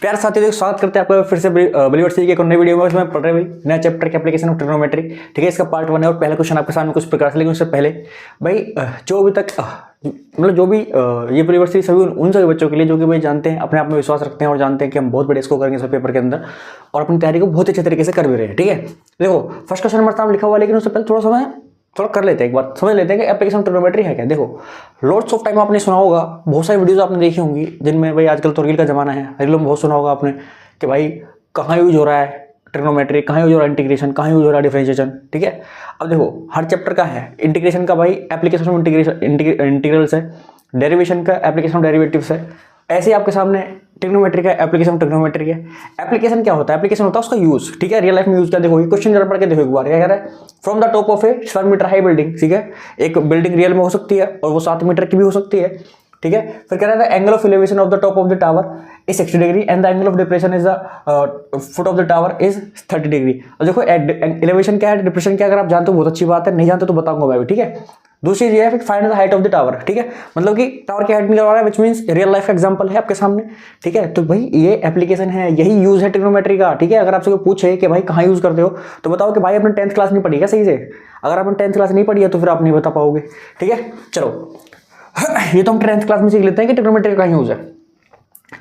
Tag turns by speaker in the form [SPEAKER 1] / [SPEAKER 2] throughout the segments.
[SPEAKER 1] प्यार साथियों, स्वागत करते हैं आपका फिर से बॉलीवुड सीरीज के एक नई वीडियो में। इसमें पढ़ रहे भाई नया चैप्टर के एप्लीकेशन ऑफ ट्रिग्नोमेट्री। ठीक है, इसका पार्ट 1 है और पहला क्वेश्चन आपके सामने कुछ प्रकार से, लेकिन उससे पहले भाई जो अभी तक मतलब जो भी ये बॉलीवुड सीरीज सभी उन सभी बच्चों के लिए जो कि भाई जानते हैं, अपने आप में विश्वास रखते हैं और जानते हैं कि हम बहुत बड़े स्कोर करेंगे इस पेपर के अंदर और अपनी तैयारी को बहुत अच्छे तरीके से कर भी रहे हैं। ठीक है, देखो फर्स्ट क्वेश्चन हमारे सामने लिखा हुआ, लेकिन उससे पहले थोड़ा कर लेते हैं, एक बार समझ लेते हैं कि एप्लीकेशन ट्रिग्नोमेट्री है क्या। देखो लॉट्स ऑफ टाइम आपने सुना होगा, बहुत सारी वीडियोस आपने देखी होंगी जिनमें भाई आजकल तो रील का जमाना है, रीलों में बहुत सुना होगा आपने कि भाई कहाँ यूज हो रहा है ट्रिग्नोमेट्री, कहाँ यूज हो रहा है इंटीग्रेशन, कहाँ यूज हो रहा है डिफरेंशिएशन। ठीक है, अब देखो हर चैप्टर का है। इंटीग्रेशन का भाई एप्लीकेशन ऑफ इंटीग्रल्स है, डेरिवेशन का एप्लीकेशन ऑफ डेरिवेटिव्स है। ऐसे ही आपके सामने ट्रिग्नोमेट्री का एप्लीकेशन ऑफ ट्रिग्नोमेट्री है। एप्लीकेशन क्या होता है? एप्लीकेशन होता है उसका यूज। ठीक है, रियल लाइफ में यूज क्या, देखो ये क्वेश्चन जरा पढ़ के देखो एक बार। क्या कह रहा है? From the top of a 7 metre high building. ठीक है, एक बिल्डिंग रियल में हो सकती है और वो 7 मीटर की भी हो सकती है। ठीक है, फिर कह रहा है angle of elevation of the top of the tower is 60 degree and the angle of depression is the foot of the tower is 30 degree. और देखो एलिवेशन क्या है, डिप्रेशन क्या है, अगर आप जानते हो बहुत अच्छी बात है, नहीं जानते तो बताऊंगा मैं भी। ठीक है, दूसरी चीज है find the height of the tower. ठीक है, मतलब कि टावर की हाइट निकलवा रहा है, which means real life example है आपके सामने। ठीक है, तो भाई ये एप्लीकेशन है, यही यूज है ट्रिग्नोमेट्री का। ठीक है, अगर आपसे कोई पूछे कि भाई कहाँ यूज करते हो तो बताओ कि भाई आपने 10th क्लास नहीं पढ़ी है सही से। अगर आपने 10th क्लास नहीं पढ़ी है तो फिर आप नहीं बता पाओगे। ठीक है, चलो ये तो हम 10th क्लास में सीख लेते हैं कि ट्रिग्नोमेट्री का यूज है।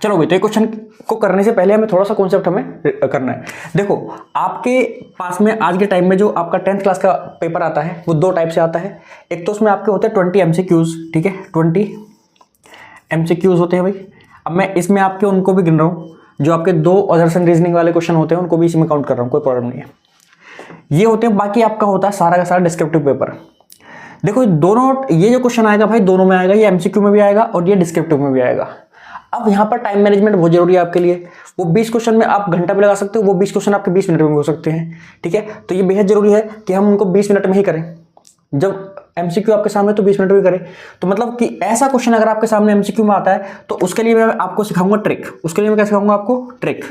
[SPEAKER 1] चलो भाई, तो ये क्वेश्चन को करने से पहले हमें थोड़ा सा कॉन्सेप्ट हमें करना है। देखो आपके पास में आज के टाइम में जो आपका 10th क्लास का पेपर आता है वो 2 टाइप से आता है। एक तो उसमें आपके होते हैं 20 MCQs। ठीक है, 20 MCQs होते हैं भाई। अब मैं इसमें आपके उनको भी गिन रहा हूँ, जो आपके 2 असर्शन रीजनिंग वाले क्वेश्चन होते हैं उनको भी इसमें काउंट कर रहा हूँ, कोई प्रॉब्लम नहीं है। ये होते हैं, बाकी आपका होता है सारा का सारा डिस्क्रिप्टिव पेपर। देखो दोनों, ये जो क्वेश्चन आएगा भाई दोनों में आएगा, ये MCQ में भी आएगा और ये डिस्क्रिप्टिव में भी आएगा। अब यहाँ पर टाइम मैनेजमेंट बहुत जरूरी है आपके लिए। वो 20 क्वेश्चन में आप घंटा भी लगा सकते हो, वो 20 क्वेश्चन आपके 20 मिनट में हो सकते हैं। ठीक है, तो ये बेहद जरूरी है कि हम उनको 20 मिनट में ही करें। जब MCQ आपके सामने तो 20 मिनट में करें। तो मतलब कि ऐसा क्वेश्चन अगर आपके सामने MCQ में आता है तो उसके लिए मैं आपको सिखाऊंगा ट्रिक। उसके लिए मैं क्या सिखाऊंगा आपको? ट्रिक।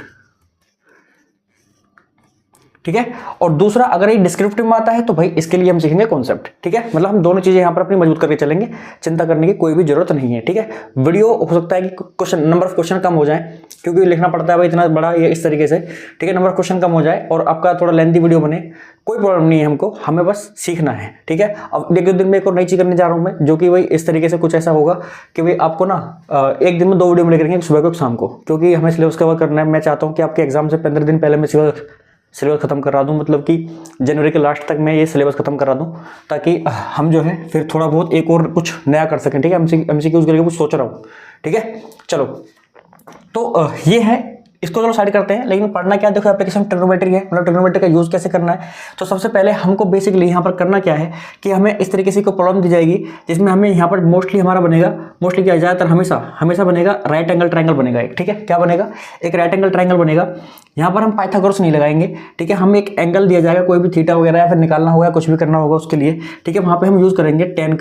[SPEAKER 1] ठीक है, और दूसरा अगर ये डिस्क्रिप्टिव में आता है तो भाई इसके लिए हम सीखेंगे कॉन्सेप्ट। ठीक है, मतलब हम दोनों चीजें यहाँ पर अपनी मजबूत करके चलेंगे, चिंता करने की कोई भी जरूरत नहीं है। ठीक है, वीडियो हो सकता है कि क्वेश्चन नंबर ऑफ क्वेश्चन कम हो जाए, क्योंकि लिखना पड़ता है भाई इतना बड़ा ये इस तरीके से। ठीक है, नंबर ऑफ क्वेश्चन कम हो जाए और आपका थोड़ा लेंथी वीडियो बने, कोई प्रॉब्लम नहीं है हमको, हमें बस सीखना है। ठीक है, अब एक दिन में एक और नई चीज करने जा रहा हूँ मैं, जो कि भाई इस तरीके से कुछ ऐसा होगा कि भाई आपको ना एक दिन में 2 वीडियो मिलेंगे, सुबह को शाम को, क्योंकि हमें सिलेबस कवर करना है। मैं चाहता हूँ कि आपके एग्जाम से 15 दिन पहले मैं सिलेबस खत्म करा दूं, मतलब कि जनवरी के लास्ट तक मैं ये सिलेबस खत्म करा दूं, ताकि हम जो है फिर थोड़ा बहुत एक और कुछ नया कर सकें। ठीक है, MCQs करके कुछ सोच रहा हूँ। ठीक है, चलो तो ये है, इसको चलो साइड करते हैं। लेकिन पढ़ना क्या, देखो एप्लीकेशन ट्रिग्नोमेट्री है, मतलब ट्रिग्नोमेट्री का यूज कैसे करना है। तो सबसे पहले हमको बेसिकली यहाँ पर करना क्या है कि हमें इस तरीके से कोई प्रॉब्लम दी जाएगी जिसमें हमें यहाँ पर मोस्टली हमारा बनेगा, मोस्टली क्या ज़्यादातर हमेशा बनेगा राइट एंगल ट्रायंगल बनेगा एक। ठीक है, क्या बनेगा? एक राइट एंगल ट्रायंगल बनेगा। यहाँ पर हम पाइथागोरस नहीं लगाएंगे। ठीक है, हम एक एंगल दिया जाएगा, कोई भी थीटा वगैरह या फिर निकालना होगा, कुछ भी करना होगा उसके लिए। ठीक है, वहाँ पर हम यूज करेंगे टेन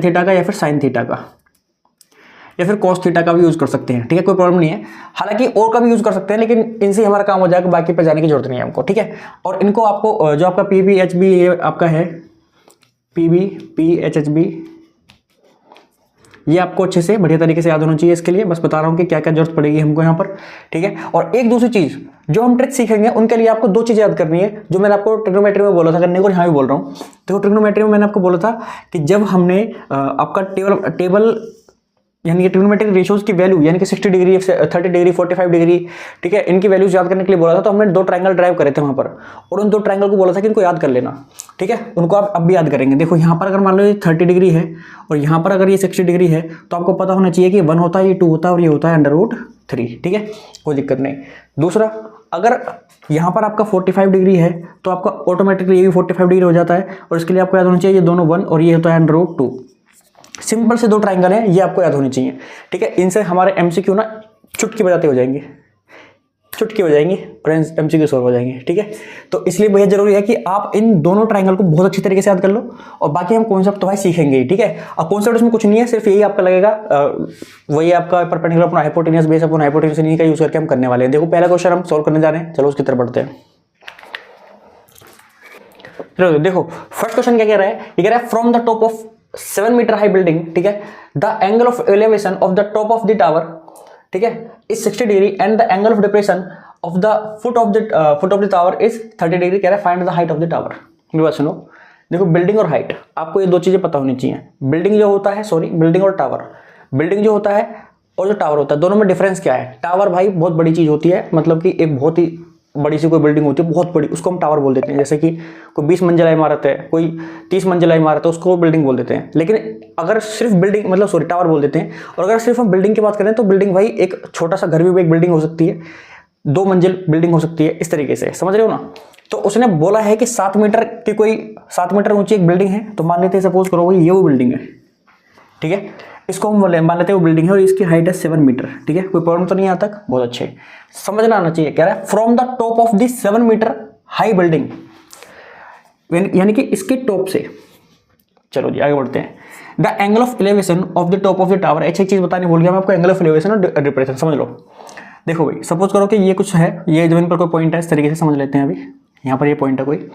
[SPEAKER 1] थीटा का या फिर साइन थीटा का या फिर cos थीटा का भी यूज कर सकते हैं। ठीक है, कोई प्रॉब्लम नहीं है। हालांकि और का भी यूज कर सकते हैं, लेकिन इनसे हमारा काम हो जाएगा, बाकी पे जाने की जरूरत नहीं है हमको। ठीक है, और इनको आपको जो आपका PBHB ये आपका है, PHB ये आपको अच्छे से बढ़िया तरीके से याद होना चाहिए। इसके लिए बस बता रहा हूँ कि क्या क्या जरूरत पड़ेगी हमको यहाँ पर। ठीक है, और एक दूसरी चीज जो हम ट्रिक सीखेंगे उनके लिए आपको 2 चीजें याद करनी है, जो मैंने आपको ट्रिग्नोमेट्री में बोला था करने को, यहाँ भी बोल रहा हूँ। देखो ट्रिग्नोमेट्री में मैंने आपको बोला था कि जब हमने आपका टेबल यानी कि ट्रिग्नोमेट्रिक रेशियोज की वैल्यू, यानी कि 60 डिग्री, 30 डिग्री, 45 डिग्री, ठीक है, इनकी वैल्यूज याद करने के लिए बोला था। तो हमने 2 ट्रायंगल ड्राइव करे थे वहां पर, और उन 2 ट्रायंगल को बोला था कि इनको याद कर लेना। ठीक है, उनको आप अब भी याद करेंगे। देखो यहाँ पर अगर मान लो ये 30 डिग्री है और यहाँ पर अगर ये 60 डिग्री है, तो आपको पता होना चाहिए कि 1 होता है, ये 2 होता है और ये होता है √3। ठीक है, कोई दिक्कत नहीं। दूसरा, अगर यहाँ पर आपका 45 डिग्री है तो आपका ऑटोमेटिकली ये भी 45 डिग्री हो जाता है, और इसके लिए आपको याद होना चाहिए ये दोनों 1 और ये होता है √2। सिंपल से 2 ट्रायंगल हैं, ये आपको याद होनी चाहिए। ठीक है, इनसे हमारे MCQ ना चुटकी बजाते हो जाएंगे, चुटकी हो जाएंगी और MCQ सॉल्व हो जाएंगे। ठीक है, तो इसलिए बहुत जरूरी है कि आप इन दोनों ट्रायंगल को बहुत अच्छी तरीके से याद कर लो, और बाकी हम कॉन्सेप्ट तो भाई सीखेंगे ही। ठीक है, और कॉन्सेप्ट इसमें कुछ नहीं है, सिर्फ यही आपका लगेगा वही आपका परपेंडिकुलर अपना हाइपोटेन्यूस बेस अपना हाइपोटेन्यूस इन्हीं का यूज करके हम करने वाले हैं। देखो पहला क्वेश्चन हम सॉल्व करने जा रहे हैं, चलो उसकी तरफ बढ़ते हैं। चलो देखो फर्स्ट क्वेश्चन क्या कह रहा है, ये कह रहा है from the top of 7 metre high building, ठीक है, the angle of elevation of the top of the tower ठीक है, is 60 degree and the angle of depression of the foot of the tower is 30 degree. कह रहा है find the height of the tower. मेरी बात सुनो, देखो building और हाइट आपको ये दो चीजें पता होनी चाहिए। बिल्डिंग जो होता है, सॉरी बिल्डिंग और टावर, बिल्डिंग जो होता है और जो टावर होता है, दोनों में डिफरेंस क्या है? टावर भाई बहुत बड़ी चीज होती है, मतलब कि एक बहुत ही बड़ी सी कोई बिल्डिंग होती है बहुत बड़ी, उसको हम टावर बोल देते हैं। जैसे कि कोई 20 मंजिला इमारत है, कोई 30 मंजिला इमारत है, उसको बिल्डिंग बोल देते हैं। लेकिन अगर सिर्फ बिल्डिंग, मतलब सॉरी टावर बोल देते हैं। और अगर सिर्फ हम बिल्डिंग की बात करें तो बिल्डिंग भाई एक छोटा सा घर भी एक बिल्डिंग हो सकती है, 2 मंजिल बिल्डिंग हो सकती है, इस तरीके से, समझ रहे हो ना। तो उसने बोला है कि 7 मीटर की कोई 7 मीटर ऊंची एक बिल्डिंग है, तो मान लेते हैं, सपोज करो भाई ये वो बिल्डिंग है, ठीक है, इसको हम मान लेते हैं वो बिल्डिंग है और इसकी हाइट है 7 मीटर, ठीक है, कोई प्रॉब्लम तो नहीं यहाँ तक, बहुत अच्छे, समझना आना चाहिए। कह रहा है from the top of this 7 metre high building, यानी कि इसके टॉप से, चलो जी आगे बढ़ते हैं। The angle of elevation of the top of the tower, एक चीज बताने भूल गया मैं आपको, एंगल ऑफ एलिवेशन और डिप्रेशन समझ लो। देखो भाई सपोज करो कि ये कुछ है, ये जमीन पर कोई पॉइंट है, इस तरीके से समझ लेते हैं। अभी यहाँ पर ये पॉइंट है कोई,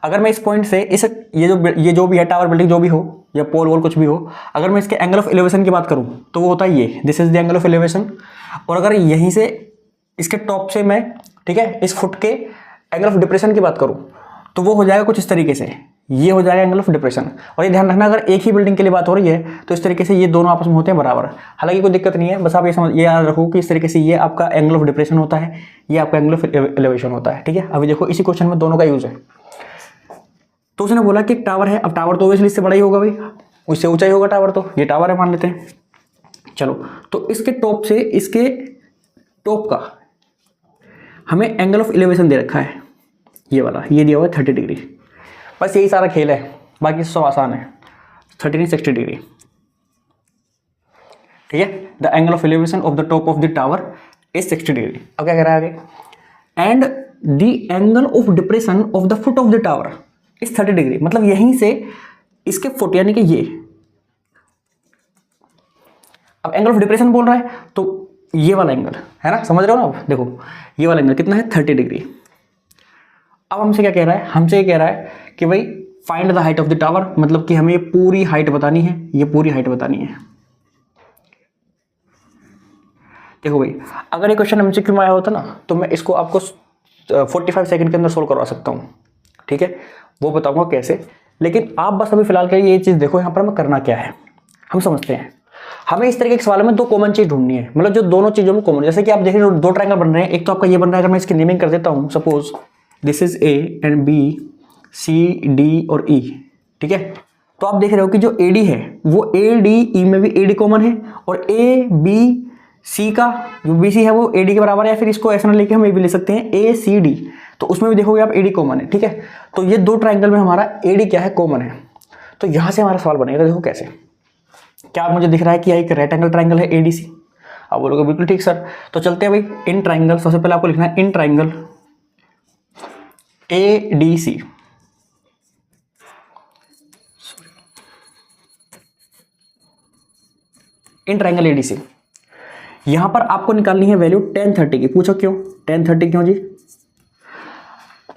[SPEAKER 1] अगर मैं इस पॉइंट से इस ये जो भी है टावर बिल्डिंग जो भी हो या पोल वोल कुछ भी हो, अगर मैं इसके एंगल ऑफ एलिवेशन की बात करूं तो वो होता है ये, this is the angle of elevation. और अगर यहीं से इसके टॉप से मैं, ठीक है, इस फुट के एंगल ऑफ डिप्रेशन की बात करूं तो वो हो जाएगा कुछ इस तरीके से, ये हो जाएगा एंगल ऑफ डिप्रेशन। और ये ध्यान रखना, अगर एक ही बिल्डिंग के लिए बात हो रही है तो इस तरीके से ये दोनों आपस में होते हैं बराबर। हालांकि कोई दिक्कत नहीं है, बस आप ये याद रखो कि इस तरीके से ये आपका एंगल ऑफ डिप्रेशन होता है, ये आपका एंगल ऑफ एलिवेशन होता है, ठीक है। अभी देखो इसी क्वेश्चन में दोनों का यूज है। तो उसने बोला कि एक टावर है, अब टावर तो ऑब्वियसली इससे बड़ा ही होगा भाई, उससे ऊंचा ही होगा टावर, तो ये टावर है मान लेते हैं। चलो, तो इसके टॉप से इसके टॉप का हमें एंगल ऑफ एलिवेशन दे रखा है, ये वाला, ये दिया हुआ है 30 डिग्री। बस यही सारा खेल है, बाकी सब आसान है। 30 60 डिग्री, ठीक है। The angle of elevation of the top of the tower is 60 degree. अब क्या कह रहा है आगे? And the angle of depression of the foot of the tower is 30 degree, मतलब यहीं से इसके फुट, यानी कि ये, अब एंगल ऑफ डिप्रेशन बोल रहा है तो ये वाला एंगल है ना, समझ रहे हो ना आप? देखो ये वाला एंगल कितना है, 30 डिग्री। अब हमसे क्या कह रहा है? हमसे ये कह रहा है कि भाई find the height of the tower, मतलब कि हमें ये पूरी हाइट बतानी है, ये पूरी हाइट बतानी है। देखो भाई, अगर ये क्वेश्चन एमसीक्यू में आया होता ना तो मैं इसको आपको 45 सेकंड के अंदर सोल्व करवा सकता हूँ, ठीक है, वो बताऊंगा कैसे। लेकिन आप बस अभी फिलहाल के लिए ये चीज़ देखो, यहाँ पर हमें करना क्या है, हम समझते हैं। हमें इस तरीके के सवालों में दो कॉमन चीज ढूंढनी है, मतलब जो दोनों चीजों में कॉमन, जैसे कि आप देख रहे हो 2 ट्रायंगल बन रहे हैं, एक तो आपका ये बन रहा है, अगर मैं इसकी नेमिंग कर देता हूँ, suppose this is A and B, C D और ई, ठीक है। तो आप देख रहे हो कि जो ए डी है वो ए डी ई में भी ए डी कॉमन है, और ए बी सी का जो बी सी है वो ए डी के बराबर है, या फिर इसको ऐसा ना लेके हम ए भी ले सकते हैं, ए सी डी, तो उसमें भी देखोगे आप ए डी कॉमन है, ठीक है। तो ये 2 ट्रायंगल में हमारा ए डी क्या है, कॉमन है। तो यहां से हमारा सवाल बनेगा, देखो कैसे, क्या मुझे दिख रहा है कि एक रेक्टेंगल ट्रायंगल है एडीसी? आप बोलोगे बिल्कुल ठीक सर। तो चलते हैं भाई इन ट्रायंगल, सबसे पहले आपको लिखना है in triangle ADC, in triangle ADC. यहां पर आपको निकालनी है वैल्यू tan 30 की। पूछो क्यों tan 30 क्यों जी?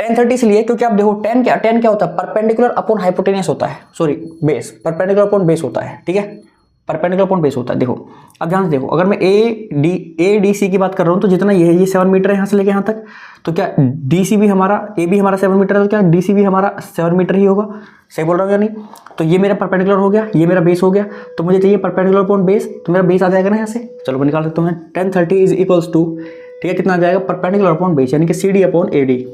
[SPEAKER 1] tan 30 इसलिए क्योंकि आप देखो tan क्या होता है, परपेंडिकुलर अपॉन हाइपोटेनियस होता है, sorry base, perpendicular upon base होता है, ठीक है, परपेंडिकुलर अपॉन बेस होता है। देखो अब ध्यान से देखो, अगर मैं ए डी सी की बात कर रहा हूँ तो जितना ये 7 मीटर है यहाँ से लेके यहाँ तक, तो क्या डी सी भी हमारा, ए भी हमारा 7 मीटर है, तो क्या डी सी भी हमारा 7 मीटर ही होगा? सही बोल रहा हूँ या नहीं? तो ये मेरा परपेंडिकुलर हो गया, ये मेरा बेस हो गया, तो मुझे चाहिए परपेंडिकुलर अपॉन बेस, तो मेरा बेस आ जाएगा ना यहाँ से। चलो मैं निकाल सकता हूँ, tan 30 इज इक्वल्स टू, ठीक है, कितना आ जाएगा, परपेंडिकुलर अपॉन बेस, यानी कि C D upon A D,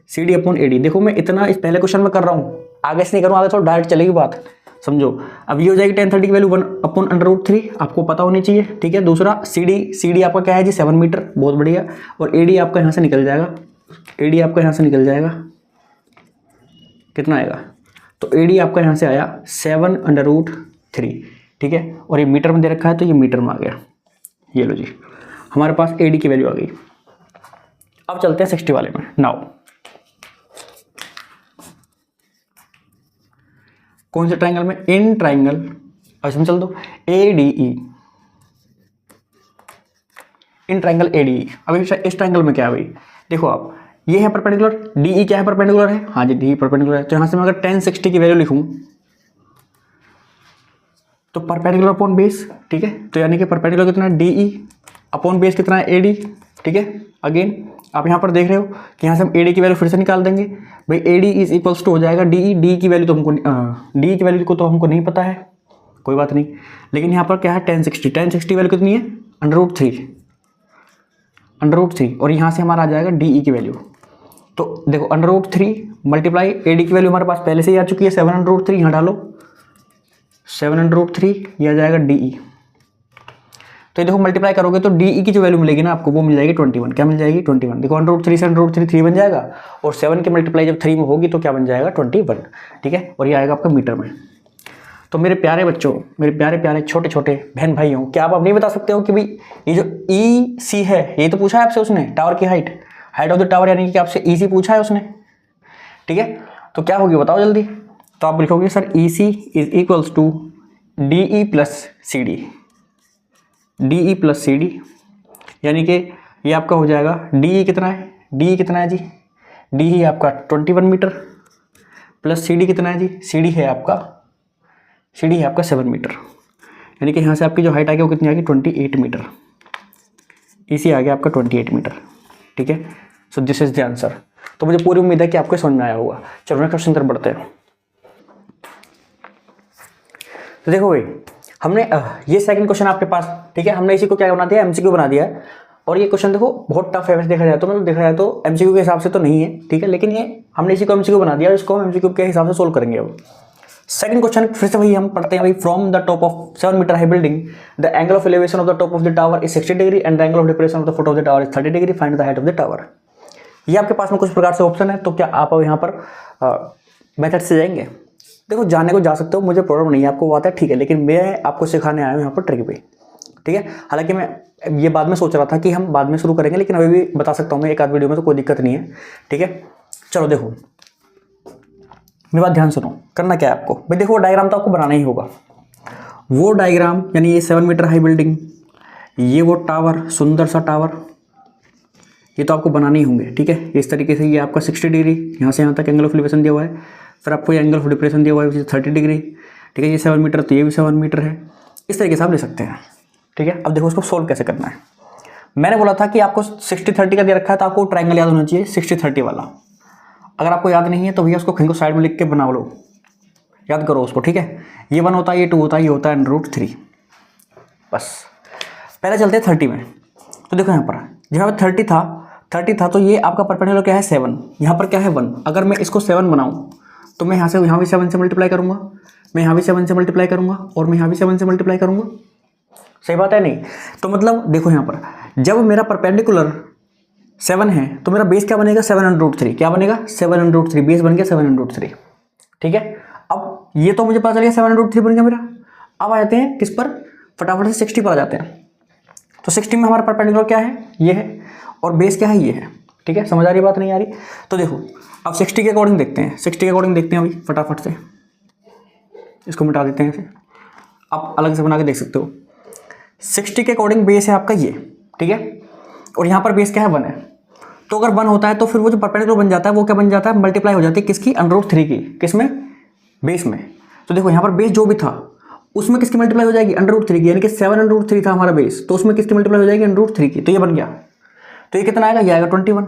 [SPEAKER 1] C D upon A D. देखो मैं इतना इस पहले क्वेश्चन में कर रहा हूँ, आगे से नहीं करूँ, आगे थोड़ा डायरेक्ट चलेगी बात, समझो। अब ये हो जाएगी tan 30 की वैल्यू 1 अपॉन √3, आपको पता होनी चाहिए, ठीक है। दूसरा सी डी आपका क्या है जी, 7 मीटर, बहुत बढ़िया। और ए डी आपका यहाँ से निकल जाएगा, ए डी आपका यहाँ से निकल जाएगा, कितना आएगा, तो ए डी आपका यहाँ से आया 7√3, ठीक है। और ये मीटर में दे रखा है तो ये मीटर में आ गया, ये लो जी, हमारे पास ए डी की वैल्यू आ गई। अब चलते हैं 60 वाले में। नाउ कौन से ट्रायंगल में? इन ट्रायंगल, अब इसमें चल दो A D E, in triangle A D E. अभी इस ट्रायंगल में क्या है भाई, देखो आप, ये है परपेंडिकुलर, डी ई क्या है, परपेंडिकुलर है, हाँ जी डी परपेंडिकुलर है। तो यहाँ से मैं अगर tan 60 की वैल्यू लिखूँ तो परपेंडिकुलर अपॉन बेस, ठीक है, तो यानी कि परपेंडिकुलर कितना है डी ई अपॉन बेस कितना है ए डी, ठीक है। अगेन आप यहाँ पर देख रहे हो कि यहाँ से हम ए डी की वैल्यू फिर से निकाल देंगे भाई, A D is equals to हो जाएगा डी ई, डी की वैल्यू तो हमको डी की वैल्यू को तो हमको नहीं पता है, कोई बात नहीं, लेकिन यहाँ पर क्या है 1060 वैल्यू कितनी है √3 और यहाँ से हमारा आ जाएगा डी ई की वैल्यू। तो देखो √3 मल्टीप्लाई ए डी की वैल्यू हमारे पास पहले से ही आ चुकी है 7√3, यहाँ डालो 7√3, यह आ जाएगा डी ई। तो ये देखो मल्टीप्लाई करोगे तो डी ई की जो वैल्यू मिलेगी ना आपको वो मिल जाएगी 21। क्या मिल जाएगी 21। देखो √3 से √3 3 बन जाएगा और 7 की मल्टीप्लाई जब 3 में होगी तो क्या बन जाएगा 21, ठीक है। और ये आएगा आपका मीटर में। तो मेरे प्यारे बच्चों, मेरे प्यारे प्यारे छोटे छोटे बहन भाइयों, क्या आप नहीं बता सकते हो कि भाई ये जो ई सी है, ये तो पूछा है आपसे उसने टावर की हाइट ऑफ द टावर, यानी कि आपसे ई सी पूछा है उसने, ठीक है। तो क्या होगी बताओ जल्दी। तो आप लिखोगे sir E C is equals to D E plus C D, D E plus C D, यानी कि ये आपका हो जाएगा डी ई कितना है, डी ई कितना है जी, डी ई आपका 21 मीटर प्लस सी डी कितना है जी, सी डी है आपका 7 मीटर, यानी कि यहाँ से आपकी जो हाइट आ गई वो कितनी आ गई 28 मीटर, इसी आ गया आपका 28 मीटर, ठीक है। So this is the answer. तो मुझे पूरी उम्मीद है कि आपको समझ में आया होगा। चलो नेक्स्ट क्वेश्चन तरफ बढ़ते हैं। तो देखो भाई हमने ये सेकंड क्वेश्चन आपके पास, ठीक है, हमने इसी को क्या बना दिया, एमसीक्यू बना दिया है। और ये क्वेश्चन देखो बहुत टफ है वैसे देखा जाए तो, मतलब देखा जाए तो एमसीक्यू के हिसाब से तो नहीं है, ठीक है, लेकिन ये हमने इसी को एमसीक्यू बना दिया और इसको हम एमसीक्यू के हिसाब से सोल्व करेंगे। अब सेकंड क्वेश्चन फिर से वही हम पढ़ते हैं भाई। From the top of 7 metre high building the angle of elevation of the top of the tower is 60 degree and the angle of depression of the foot of the tower is 30 degree, find the height of the tower. ये आपके पास में कुछ प्रकार से option है, तो क्या आप अब यहाँ पर मेथड से जाएंगे। देखो जाने को जा सकते हो, मुझे प्रॉब्लम नहीं है, आपको वो आता है, ठीक है, लेकिन मैं आपको सिखाने आया हूँ यहाँ पर ट्रिक पे, ठीक है। हालांकि मैं ये बाद में सोच रहा था कि हम बाद में शुरू करेंगे, लेकिन अभी भी बता सकता हूँ मैं एक आध वीडियो में, तो कोई दिक्कत नहीं है, ठीक है। चलो देखो मेरी बात ध्यान सुनो, करना क्या है आपको भाई, देखो वो डायग्राम तो आपको बनाना ही होगा। वो डायग्राम यानी ये 7 मीटर हाई बिल्डिंग, ये वो टावर, सुंदर सा टावर, ये तो आपको बनाने ही होंगे, ठीक है। इस तरीके से ये आपका 60 डिग्री यहाँ से यहाँ तक एंगल ऑफ एलिवेशन दिया हुआ है, फिर आपको ये एंगल ऑफ डिप्रेशन दिया हुआ है 30 डिग्री, ठीक है। ये 7 मीटर तो ये भी 7 मीटर है, इस तरीके से आप ले सकते हैं, ठीक है। अब देखो उसको सोल्व कैसे करना है। मैंने बोला था कि आपको 60-30 का दे रखा है, तो आपको ट्रायंगल याद होना चाहिए 60-30 वाला। अगर आपको याद नहीं है तो भैया उसको कहीं को साइड में लिख के बना लो, याद करो उसको, ठीक है। ये 1 होता है, ये 2 होता है, ये होता है √3। बस पहले चलते हैं 30 में। तो देखो यहाँ पर जहाँ पर 30 था तो ये आपका परपेंडिकुलर क्या है 7, यहाँ पर क्या है 1। अगर मैं इसको 7 बनाऊँ तो मैं यहाँ से यहाँ भी 7 से मल्टीप्लाई करूँगा, मैं यहाँ भी 7 से मल्टीप्लाई करूँगा और मैं यहाँ भी 7 से मल्टीप्लाई करूँगा, सही बात है नहीं। तो मतलब देखो यहाँ पर जब मेरा परपेंडिकुलर 7 है तो मेरा बेस क्या बनेगा 7√3, क्या बनेगा 7√3, बेस बन गया 7√3, ठीक है। अब ये तो मुझे पता चल गया 7√3 बन गया मेरा। अब आ जाते हैं किस पर, फटाफट से 60 पर आ जाते हैं। तो 60 में हमारा परपेंडिकुलर क्या है, ये है, और बेस क्या है, ये है, ठीक है। समझ आ रही बात नहीं आ रही। तो देखो अब 60 के अकॉर्डिंग देखते हैं, 60 के अकॉर्डिंग देखते हैं अभी फटाफट से, इसको मिटा देते हैं ऐसे, आप अलग से बना के देख सकते हो। 60 के अकॉर्डिंग बेस है आपका ये, ठीक है, और यहाँ पर बेस क्या है 1 है। तो अगर 1 होता है तो फिर वो जो परपेंडिकुलर बन जाता है वो क्या बन जाता है, मल्टीप्लाई हो जाती है किसकी, √3 की, किसमें, बेस में। तो देखो यहाँ पर बेस जो भी था उसमें किसकी मल्टीप्लाई हो जाएगी, √3 की, यानी कि 7√3 था हमारा बेस, तो उसमें किसकी मल्टीप्लाई हो जाएगी, √3 की। तो ये बन गया, तो ये कितना आएगा, ये आएगा 21,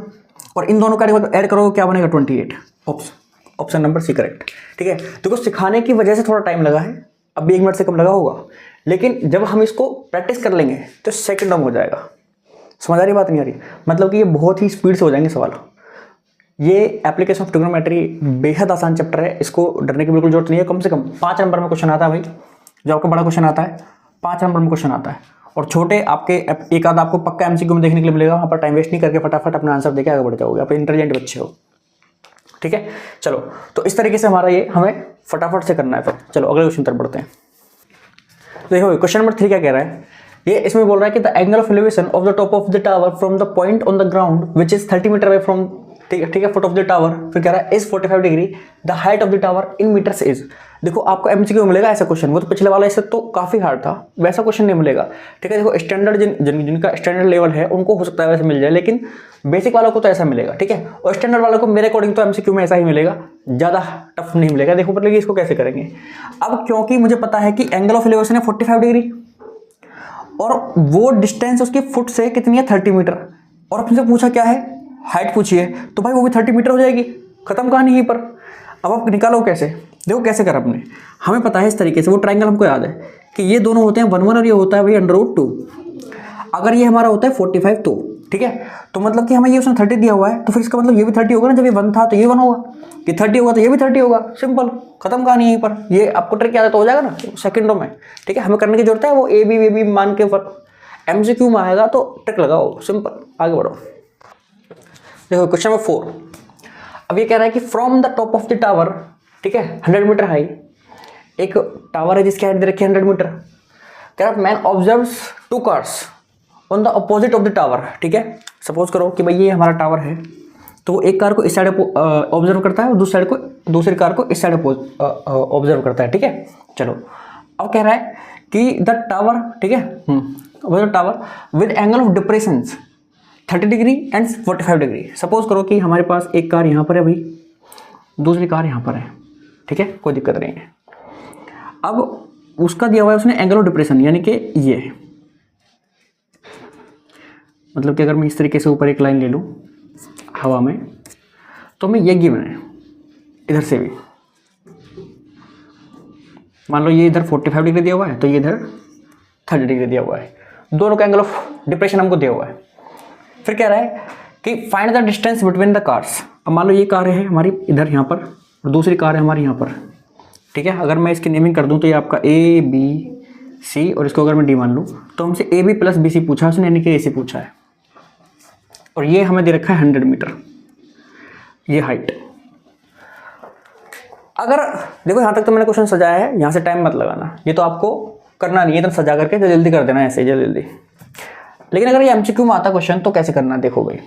[SPEAKER 1] और इन दोनों का ऐड करोगे क्या बनेगा 28। ऑप्शन नंबर सी करेक्ट, ठीक है। देखो सिखाने की वजह से थोड़ा टाइम लगा है, अब भी 1 मिनट से कम लगा होगा, लेकिन जब हम इसको प्रैक्टिस कर लेंगे तो सेकंडों में हो जाएगा। समझ आ रही बात नहीं आ रही, मतलब कि ये बहुत ही स्पीड से हो जाएंगे सवाल। ये एप्लीकेशन ऑफ ट्रिग्नोमेट्री बेहद आसान चैप्टर है, इसको डरने की बिल्कुल जरूरत नहीं है। कम से कम 5 नंबर में क्वेश्चन आता है भाई, जो आपका बड़ा क्वेश्चन आता है 5 नंबर में क्वेश्चन आता है, और छोटे आपके एक आध आपको पक्का एमसीक्यू में देखने के लिए मिलेगा। वहाँ पर टाइम वेस्ट नहीं करके फटाफट अपना आंसर देके आगे बढ़ जाओगे, आप इंटेलिजेंट बच्चे हो, ठीक है। चलो तो इस तरीके से हमारा ये हमें फटाफट से करना है। फिर चलो अगले क्वेश्चन तरफ बढ़ते हैं। तो देखो क्वेश्चन नंबर 3 क्या कह रहा है, ये इसमें बोल रहा है कि the angle of elevation of the top of the tower from the point on the ground which is 30 metre away from ठीक है, फुट ऑफ द टावर। फिर कह रहा है is 45 degree the height of the tower in metres is. देखो आपको MCQ मिलेगा ऐसा क्वेश्चन, वो तो पिछले वाला ऐसे तो काफी हार्ड था, वैसा क्वेश्चन नहीं मिलेगा। ठीक है, देखो स्टैंडर्ड जिनका स्टैंडर्ड लेवल है उनको हो सकता है वैसे मिल जाए, लेकिन बेसिक वालों को तो ऐसा मिलेगा। ठीक है, और स्टैंडर्ड वालों को मेरे अकॉर्डिंग तो एमसीक्यू में ऐसा ही मिलेगा, ज्यादा टफ नहीं मिलेगा। देखो मतलब इसको कैसे करेंगे। अब क्योंकि मुझे पता है कि एंगल ऑफ एलिवेशन है 45 डिग्री और वो डिस्टेंस उसकी फुट से कितनी है 30 मीटर, और आपसे पूछा क्या है, हाइट पूछी है, तो भाई वो भी 30 मीटर हो जाएगी, खत्म कहानी यहीं पर। अब आप निकालो कैसे, देखो कैसे कर अपने, हमें पता है इस तरीके से, वो ट्रायंगल हमको याद है कि ये दोनों होते हैं 1 और ये होता है भाई √2। अगर ये हमारा होता है 45 तो ठीक है, तो मतलब कि हमें ये उसने 30 दिया हुआ है, तो फिर इसका मतलब ये भी 30 होगा ना, जब ये 1 था तो ये 1 होगा, ये 30 होगा तो ये भी 30 होगा, सिंपल, खत्म कहानी यहीं पर। ये आपको ट्रिक याद है तो हो जाएगा ना सेकंडों में। ठीक है, हमें करने की जरूरत है वो ए बी मान के ऊपर, एमसीक्यू में आएगा तो ट्रिक लगाओ, सिंपल, आगे बढ़ो। देखो क्वेश्चन नंबर 4। अब ये कह रहा है कि from the top of the tower, ठीक है 100 मीटर हाई, एक टावर है जिसकी हाइट दे रखी है 100 मीटर। कह रहा man observes 2 cars on the opposite of the tower. ठीक है, सपोज करो कि भाई ये हमारा टावर है, तो वो एक कार को इस साइड ऑब्जर्व करता है और दूसरी कार को इस साइड ऑब्जर्व करता है। ठीक है, चलो अब कह रहा है कि द टावर, ठीक है tower with angle of depression 30 degree and 45 degree. Suppose करो कि हमारे पास एक कार यहाँ पर है भाई, दूसरी कार यहाँ पर है, ठीक है, कोई दिक्कत नहीं है। अब उसका दिया हुआ है उसने एंगल ऑफ डिप्रेशन, यानी कि ये मतलब कि अगर मैं इस तरीके से ऊपर एक लाइन ले लूँ हवा में, तो मैं ये गिवन है इधर से भी, मान लो ये इधर 45 डिग्री दिया हुआ है तो ये इधर 30 डिग्री दिया हुआ है, दोनों का एंगल ऑफ डिप्रेशन हमको दिया हुआ है। फिर कह रहा है कि find the distance between the cars. अब मान लो ये कार है हमारी इधर यहाँ पर और दूसरी कार है हमारी यहाँ पर। ठीक है, अगर मैं इसकी नेमिंग कर दूँ तो ये आपका ABC और इसको अगर मैं D मान लूँ तो हमसे AB + BC पूछा उसने, यानी कि AC पूछा है, और ये हमें दे रखा है 100 मीटर ये हाइट। अगर देखो यहाँ तक तो मैंने क्वेश्चन सजाया है, यहाँ से टाइम मत लगाना, ये तो आपको करना नहीं है, एकदम सजा करके जल्दी कर देना ऐसे जल्दी। लेकिन अगर ये एमसीक्यू में आता क्वेश्चन तो कैसे करना, देखो भाई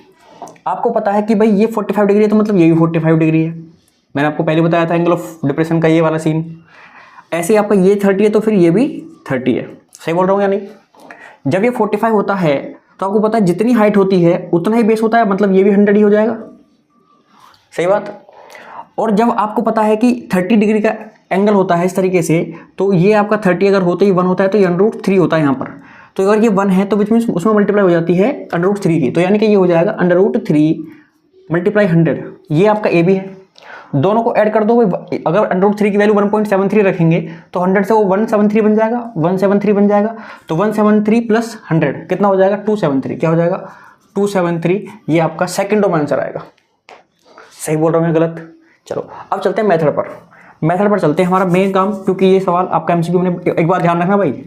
[SPEAKER 1] आपको पता है कि भाई ये 45 डिग्री है तो मतलब ये भी 45 डिग्री है, मैंने आपको पहले बताया था एंगल ऑफ डिप्रेशन का ये वाला सीन। ऐसे ही आपका ये 30 है तो फिर ये भी 30 है, सही बोल रहा हूँ या नहीं। जब ये 45 होता है तो आपको पता है जितनी हाइट होती है उतना ही बेस होता है, मतलब ये भी 100 ही हो जाएगा, सही बात। और जब आपको पता है कि 30 डिग्री का एंगल होता है इस तरीके से, तो ये आपका 30 अगर होते ही 1 होता है तो ये √3 होता है यहाँ पर, तो अगर ये 1 है तो विच मीन्स उसमें मल्टीप्लाई हो जाती है √3 की, तो यानी कि ये हो जाएगा √3 × 100। ये आपका AB है, दोनों को ऐड कर दो भाई, अगर √3 की वैल्यू 1.73 रखेंगे तो 100 से वो 173 बन जाएगा, 173 बन जाएगा, तो 173 + 100 कितना हो जाएगा 273, क्या हो जाएगा 273। ये आपका सेकंडों में आंसर आएगा, सही बोल रहा हूँ मैं गलत। चलो अब चलते हैं मेथड पर चलते हैं, हमारा मेन काम, क्योंकि ये सवाल आपका एमसीक्यू में एक बार ध्यान रखना भाई,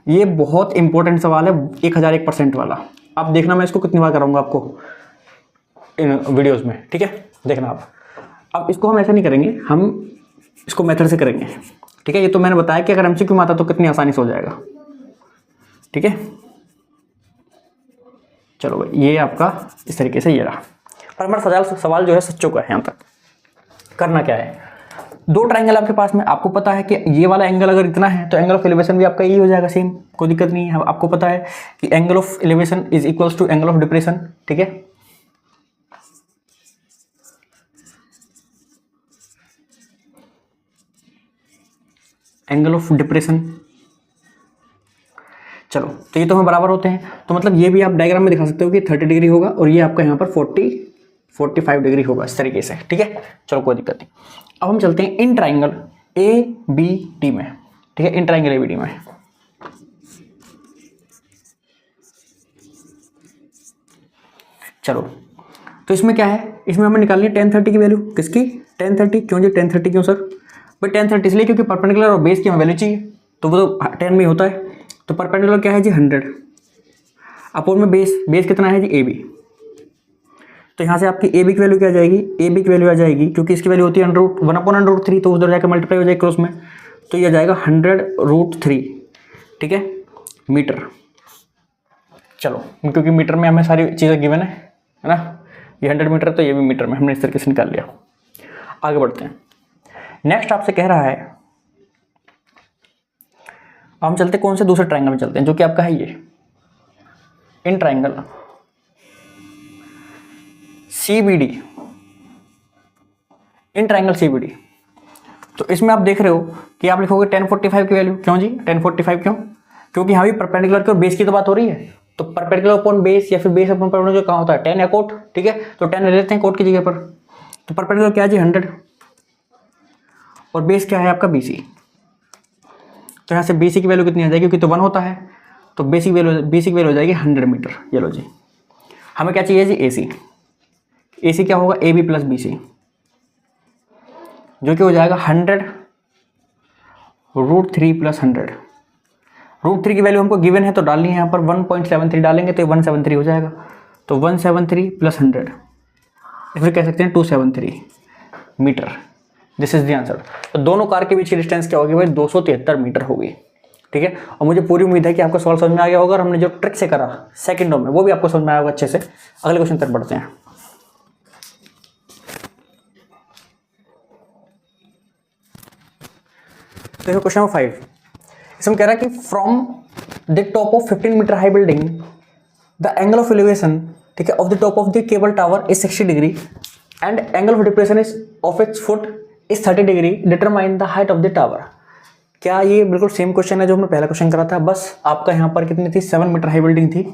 [SPEAKER 1] ये बहुत इंपॉर्टेंट सवाल है 1001% वाला। आप देखना मैं इसको कितनी बार कराऊंगा आपको इन वीडियोस में, ठीक है, देखना आप। अब इसको हम ऐसा नहीं करेंगे, हम इसको मेथड से करेंगे, ठीक है। ये तो मैंने बताया कि अगर एमसीक्यू में आता तो कितनी आसानी से हो जाएगा, ठीक है। चलो भाई ये आपका इस तरीके से ये रहा, पर हमारा सवाल जो है सच्चों का है। यहाँ तक करना क्या है, 2 ट्रायंगल आपके पास में, आपको पता है कि ये वाला एंगल अगर इतना है तो एंगल ऑफ एलिवेशन भी आपका यही हो जाएगा सेम, कोई दिक्कत नहीं है। आपको पता है कि angle of elevation is equals to angle of depression, ठीक है। एंगल ऑफ डिप्रेशन, चलो तो ये तो हमें बराबर होते हैं, तो मतलब ये भी आप डायग्राम में दिखा सकते हो कि 30 डिग्री होगा और ये आपका यहाँ पर 45 डिग्री होगा इस तरीके से, ठीक है। चलो कोई दिक्कत नहीं। अब हम चलते हैं इन ट्राइंगल ABD में, ठीक है, इन ट्राइंगल ABD में। चलो तो इसमें क्या है, इसमें हमें निकालनी है tan 30 की वैल्यू, किसकी tan 30, क्यों जी tan 30 क्यों सर भाई, tan 30 इसलिए क्योंकि परपेंडिकुलर और बेस की हमें वैल्यू चाहिए, तो वो तो 10 में होता है। तो परपेंडिकुलर क्या है जी 100, अपोन में बेस कितना है जी AB, तो यहाँ से आपकी AB की वैल्यू क्या आ जाएगी, AB की वैल्यू आ जाएगी, क्योंकि इसकी वैल्यू होती है √1/√3, तो उधर जाकर मल्टीप्लाई हो जाएगी क्रॉस में, तो ये आ जाएगा 100√3, ठीक है, मीटर। चलो क्योंकि मीटर में हमें सारी चीज़ें गिवन है ना, ये 100 मीटर है तो ये भी मीटर में, हमने इस तरीके से निकाल लिया। आगे बढ़ते हैं। नेक्स्ट आपसे कह रहा है, हम चलते कौन से दूसरे ट्रायंगल में चलते हैं, जो कि आपका है ये in triangle CBD, in triangle CBD। तो इसमें आप देख रहे हो कि आप लिखोगे 1045 की वैल्यू। क्यों जी 1045 क्यों? क्योंकि यहाँ भी परपेंडिकुलर की और बेस की तो बात हो रही है, तो परपेंडिकुलर अपॉन बेस या फिर बेस अपॉन परपेंडिकुलर जो कहाँ होता है 10 या कोट, ठीक है, तो 10 ले लेते हैं कोट की जगह पर। तो परपेंडिकुलर क्या है जी 100 और बेस क्या है आपका BC। तो यहाँ से BC की वैल्यू कितनी आ जाएगी, क्योंकि तो 1 होता है, तो बेसिक वैल्यू हो जाएगी 100 मीटर। ये लो जी, हमें क्या चाहिए जी AC क्या होगा AB प्लस BC, जो कि हो जाएगा 100 √3 प्लस 100। √3 की वैल्यू हमको गिवन है तो डालनी है यहाँ पर 1.73 डालेंगे तो 173 हो जाएगा। तो 173 प्लस 100 फिर कह सकते हैं 273 metre. This is the answer. तो दोनों कार के बीच की डिस्टेंस क्या होगी भाई 273 मीटर होगी, ठीक है। और मुझे पूरी उम्मीद है कि आपको सवाल समझ में आ गया होगा और हमने जो ट्रिक से करा सेकंडों में वो भी आपको समझ में आया होगा अच्छे से। अगले क्वेश्चन तक बढ़ते हैं। देखो क्वेश्चन नंबर 5, इसमें कह रहा है कि from the top of 15 metre high building the angle of elevation, ठीक है, of the top of the cable tower is 60 degree and angle of depression is of its foot is 30 degree, determine the height of the tower. क्या ये बिल्कुल same question है जो हमने पहला question करा था, बस आपका यहाँ पर कितनी थी 7 मीटर हाई बिल्डिंग थी,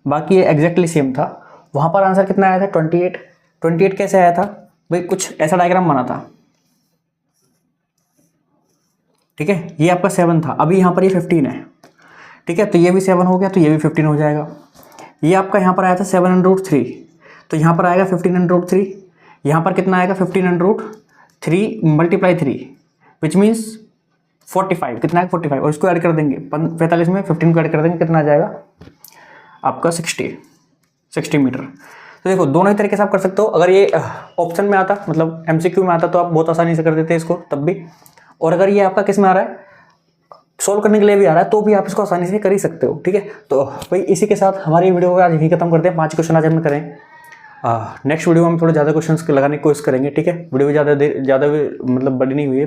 [SPEAKER 1] बाकी ये एग्जैक्टली सेम था। वहाँ पर आंसर कितना आया था 28 कैसे आया था भाई, कुछ ऐसा डायग्राम बना था, ठीक है, ये आपका 7 था, अभी यहाँ पर ये 15 है, ठीक है, तो ये भी 7 हो गया तो ये भी 15 हो जाएगा। ये आपका यहाँ पर आया था 7√3, तो यहाँ पर आएगा 15√3, यहाँ पर कितना आएगा 15√3 मल्टीप्लाई 3 विच मीन्स 45, कितना है 45, और इसको ऐड कर देंगे 45 में 15 को ऐड कर देंगे, कितना आ जाएगा आपका 60 मीटर। तो देखो दोनों ही तरीके से आप कर सकते हो। अगर ये ऑप्शन में आता, मतलब MCQ में आता, तो आप बहुत आसानी से कर देते इसको तब भी, और अगर ये आपका किस में आ रहा है सॉल्व करने के लिए भी आ रहा है तो भी आप इसको आसानी से कर ही सकते हो, ठीक है। तो भाई इसी के साथ हमारी वीडियो को आज यहीं खत्म करते हैं। 5 क्वेश्चन आज हम करें, नेक्स्ट वीडियो में हम थोड़ा ज़्यादा क्वेश्चंस लगाने की कोशिश करेंगे, ठीक है। वीडियो भी ज़्यादा मतलब बड़ी नहीं हुई है,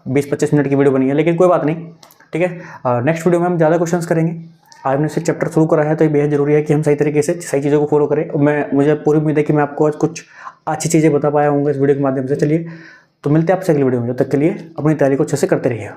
[SPEAKER 1] 20-25 मिनट की वीडियो बनी है, लेकिन कोई बात नहीं, ठीक है। नेक्स्ट वीडियो में हम ज़्यादा क्वेश्चंस करेंगे। आज हमने सिर्फ चैप्टर शुरू करा है तो ये बेहद जरूरी है कि हम सही तरीके से सही चीज़ों को फॉलो करें। मुझे पूरी उम्मीद है कि मैं आपको आज कुछ अच्छी चीज़ें बता पाया हूँगा इस वीडियो के माध्यम से। चलिए तो मिलते हैं आपसे अगली वीडियो में, जब तक के लिए अपनी तैयारी को अच्छे से करते रहिए।